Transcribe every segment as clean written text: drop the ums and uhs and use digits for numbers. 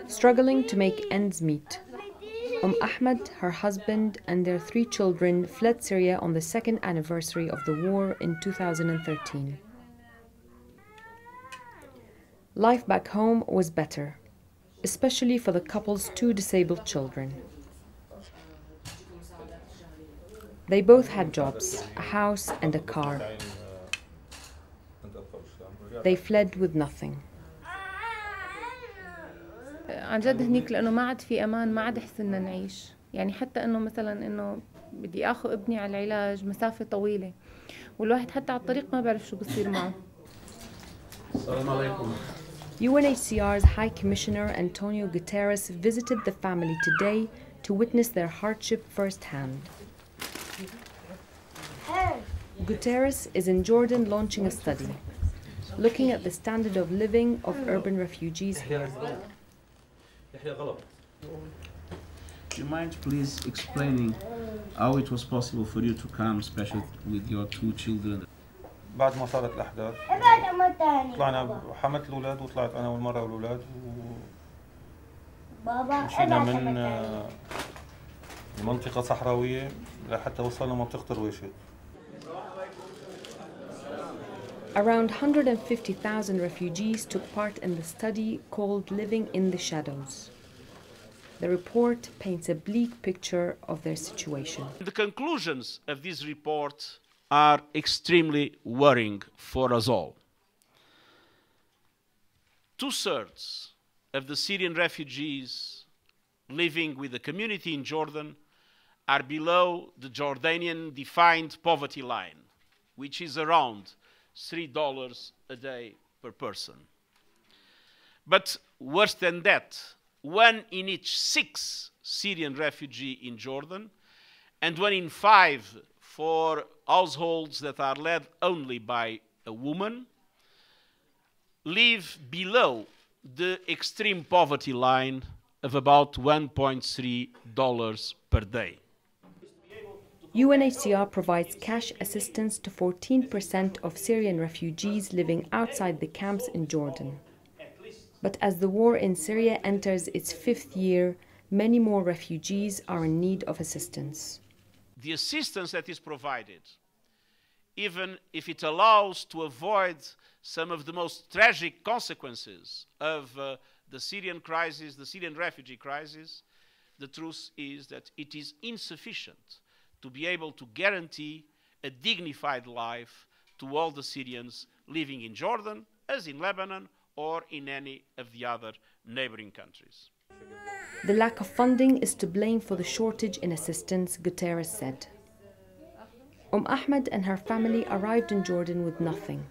Struggling to make ends meet, Ahmed, her husband, and their 3 children fled Syria on the 2nd anniversary of the war in 2013. Life back home was better, especially for the couple's 2 disabled children. They both had jobs, a house and a car. They fled with nothing. عن جد هنيك لأنه ما عاد في أمان، ما عاد حسنا نعيش. يعني حتى إنه مثلا إنه بدي آخذ ابني على العلاج مسافة طويلة، والواحد حتى على الطريق ما بعرف شو بصير معه. السلام عليكم. UNHCR's High Commissioner Antonio Guterres visited the family today to witness their hardship firsthand. Guterres is in Jordan launching a study, looking at the standard of living of urban refugees here. Do you mind please explaining how it was possible for you to come, especially with your 2 children? بعد ما صارت الأحداث طلعنا، حملت الأولاد وطلعت أنا والمرة والأولاد ومشينا من منطقة صحراوية لحتى وصلنا منطقة الرويشة. Around 150,000 refugees took part in the study called Living in the Shadows. The report paints a bleak picture of their situation. The conclusions of this report are extremely worrying for us all. 2/3 of the Syrian refugees living with the community in Jordan are below the Jordanian defined poverty line, which is around $3 a day per person. But worse than that, 1 in each 6 Syrian refugee in Jordan, and 1 in 5 for households that are led only by a woman, live below the extreme poverty line of about $1.3 per day. UNHCR provides cash assistance to 14% of Syrian refugees living outside the camps in Jordan. But as the war in Syria enters its 5th year, many more refugees are in need of assistance. The assistance that is provided, even if it allows to avoid some of the most tragic consequences of the Syrian crisis, the Syrian refugee crisis, the truth is that it is insufficient to be able to guarantee a dignified life to all the Syrians living in Jordan, as in Lebanon, or in any of the other neighboring countries. The lack of funding is to blame for the shortage in assistance, Guterres said. Ahmed and her family arrived in Jordan with nothing.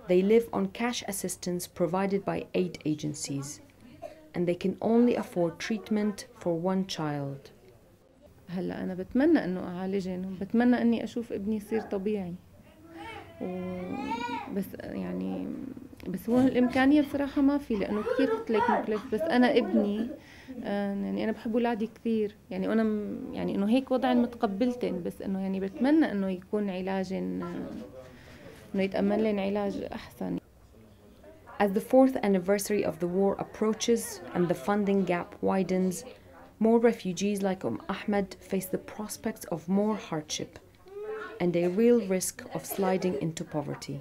They live on cash assistance provided by aid agencies, and they can only afford treatment for 1 child. هلا أنا بتمنى إنه أعالجهم، بتمنى إني أشوف ابني يصير طبيعي. بس يعني بس هو الإمكانية بصراحة ما في، لأنه كثير قلت لك مكلف. بس أنا ابني يعني أنا بحب أولادي كثير، يعني أنا يعني إنه هيك وضع متقبلتن، بس إنه يعني بتمنى إنه يكون علاج، إنه يتأمن لهم علاج أحسن. As the 4th anniversary of the war approaches and the funding gap widens, more refugees like Ahmed face the prospects of more hardship and a real risk of sliding into poverty.